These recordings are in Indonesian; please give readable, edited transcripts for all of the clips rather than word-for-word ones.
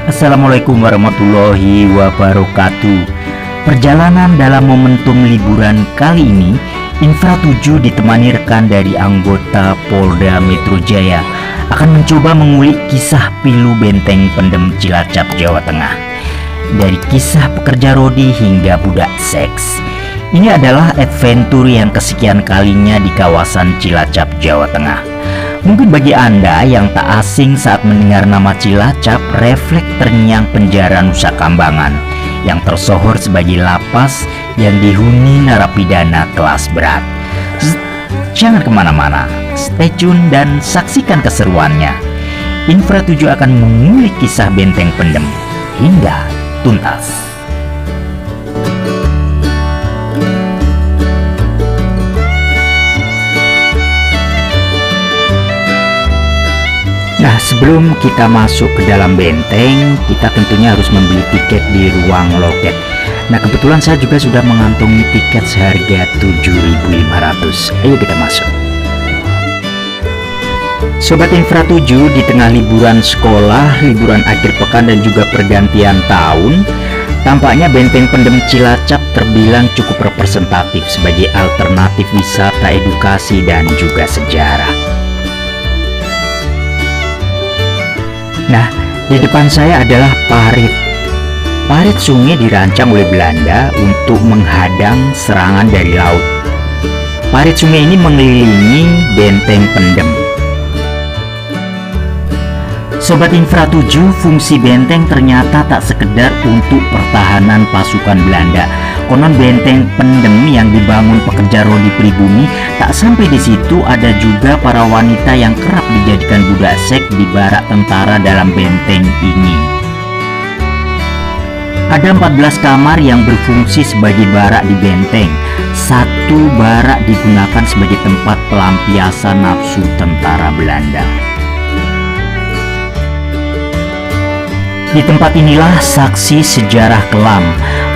Assalamualaikum warahmatullahi wabarakatuh. Perjalanan dalam momentum liburan kali ini, Infra 7 ditemani rekan dari anggota Polda Metro Jaya akan mencoba mengulik kisah pilu Benteng Pendem Cilacap, Jawa Tengah. Dari kisah pekerja rodi hingga budak seks, ini adalah adventure yang kesekian kalinya di kawasan Cilacap, Jawa Tengah. Mungkin bagi Anda yang tak asing saat mendengar nama Cilacap, refleks terngiang penjara Nusa Kambangan yang tersohor sebagai lapas yang dihuni narapidana kelas berat. Jangan kemana-mana, stay tune dan saksikan keseruannya. Infra 7 akan mengulik kisah Benteng Pendem hingga tuntas. Nah, sebelum kita masuk ke dalam benteng, kita tentunya harus membeli tiket di ruang loket. Nah, kebetulan saya juga sudah mengantongi tiket seharga 7.500. Ayo kita masuk. Sobat Infra 7, di tengah liburan sekolah, liburan akhir pekan dan juga pergantian tahun, tampaknya Benteng Pendem Cilacap terbilang cukup representatif sebagai alternatif wisata edukasi dan juga sejarah. Nah, di depan saya adalah parit. Parit sungai dirancang oleh Belanda untuk menghadang serangan dari laut. Parit sungai ini mengelilingi Benteng Pendem. Sobat Infra 7, fungsi benteng ternyata tak sekedar untuk pertahanan pasukan Belanda. Konon Benteng Pendem yang dibangun pekerja rodi pribumi, tak sampai di situ, ada juga para wanita yang kerap dijadikan budak seks di barak tentara dalam benteng ini. Ada 14 kamar yang berfungsi sebagai barak di benteng. Satu barak digunakan sebagai tempat pelampiasan nafsu tentara Belanda. Di tempat inilah saksi sejarah kelam.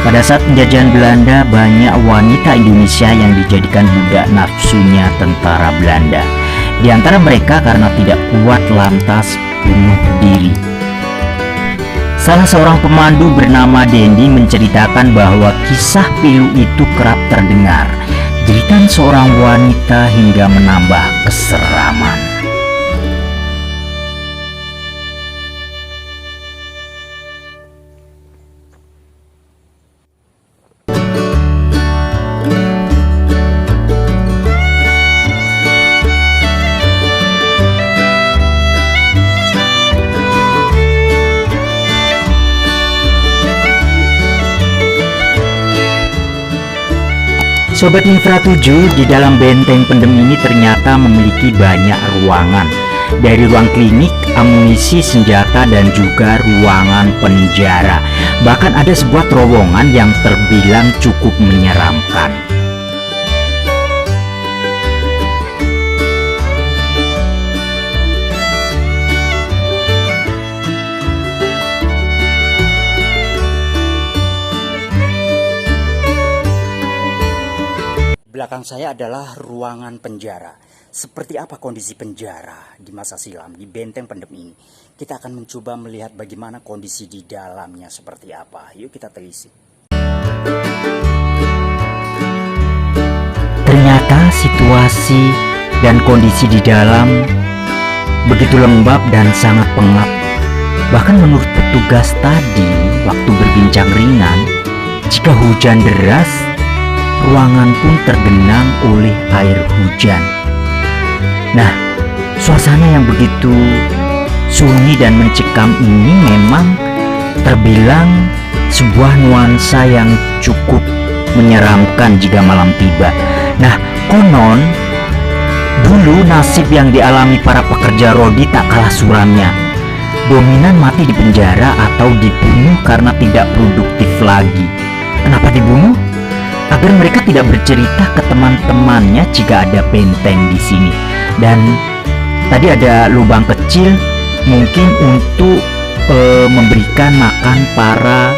Pada saat penjajahan Belanda, banyak wanita Indonesia yang dijadikan budak nafsunya tentara Belanda. Di antara mereka karena tidak kuat lantas bunuh diri. Salah seorang pemandu bernama Dendi menceritakan bahwa kisah pilu itu kerap terdengar. Jeritan seorang wanita hingga menambah keseraman. Sobat Infra 7, di dalam Benteng Pendem ini ternyata memiliki banyak ruangan. Dari ruang klinik, amunisi, senjata, dan juga ruangan penjara. Bahkan ada sebuah terowongan yang terbilang cukup menyeramkan. Belakang saya adalah ruangan penjara. Seperti apa kondisi penjara di masa silam di Benteng Pendem ini? Kita akan mencoba melihat bagaimana kondisi di dalamnya seperti apa. Yuk kita telisik. Ternyata situasi dan kondisi di dalam begitu lembab dan sangat pengap. Bahkan menurut petugas tadi, waktu berbincang ringan, jika hujan deras, ruangan pun tergenang oleh air hujan. Nah, suasana yang begitu sunyi dan mencekam ini memang terbilang sebuah nuansa yang cukup menyeramkan jika malam tiba. Nah, konon dulu nasib yang dialami para pekerja rodi tak kalah suramnya. Dominan mati di penjara atau dibunuh karena tidak produktif lagi. Kenapa dibunuh? Agar mereka tidak bercerita ke teman-temannya jika ada benteng di sini. Dan tadi ada lubang kecil mungkin untuk memberikan makan para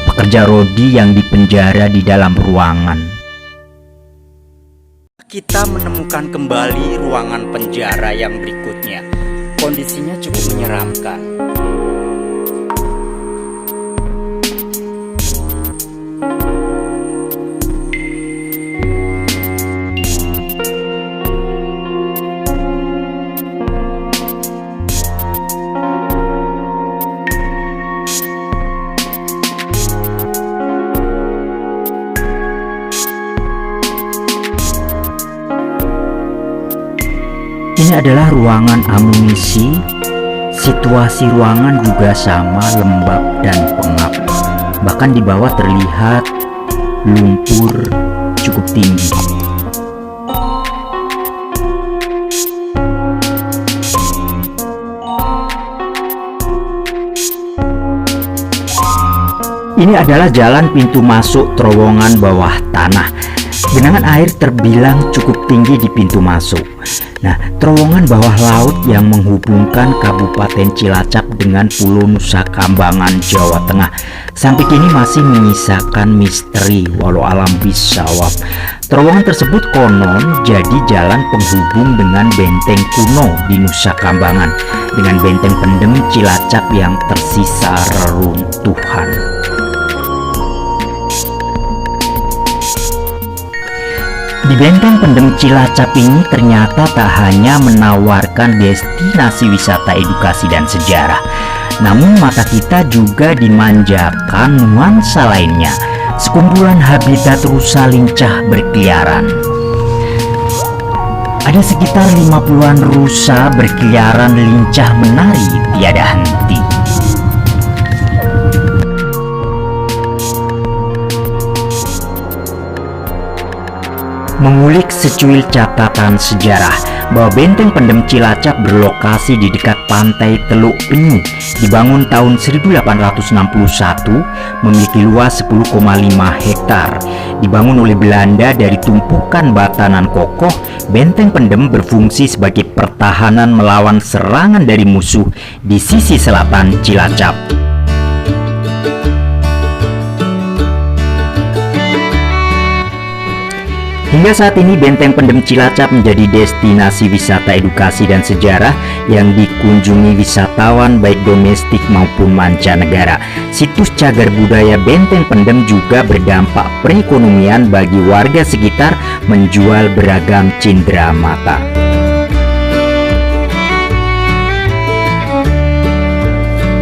pekerja rodi yang dipenjara di dalam ruangan. Kita menemukan kembali ruangan penjara yang berikutnya. Kondisinya cukup menyeramkan. Ini adalah ruangan amunisi. Situasi ruangan juga sama, lembab dan pengap. Bahkan di bawah terlihat lumpur cukup tinggi. Ini adalah jalan pintu masuk terowongan bawah tanah. Genangan air terbilang cukup tinggi di pintu masuk. Nah, terowongan bawah laut yang menghubungkan Kabupaten Cilacap dengan Pulau Nusa Kambangan, Jawa Tengah, sampai kini masih menyisakan misteri walau alam bisawab. Terowongan tersebut konon jadi jalan penghubung dengan benteng kuno di Nusa Kambangan dengan benteng Pendem Cilacap yang tersisa reruntuhan. Di benteng Pendem Cilacap ini ternyata tak hanya menawarkan destinasi wisata edukasi dan sejarah, namun mata kita juga dimanjakan nuansa lainnya, sekumpulan habitat rusa lincah berkeliaran. Ada sekitar 50-an rusa berkeliaran lincah menari tiada henti. Mengulik secuil catatan sejarah bahwa benteng Pendem Cilacap berlokasi di dekat pantai Teluk Penyu, dibangun tahun 1861, memiliki luas 10,5 hektar. Dibangun oleh Belanda dari tumpukan batanan kokoh, benteng Pendem berfungsi sebagai pertahanan melawan serangan dari musuh di sisi selatan Cilacap. Hingga saat ini benteng Pendem Cilacap menjadi destinasi wisata edukasi dan sejarah yang dikunjungi wisatawan baik domestik maupun mancanegara. Situs cagar budaya Benteng Pendem juga berdampak perekonomian bagi warga sekitar, menjual beragam cindera mata.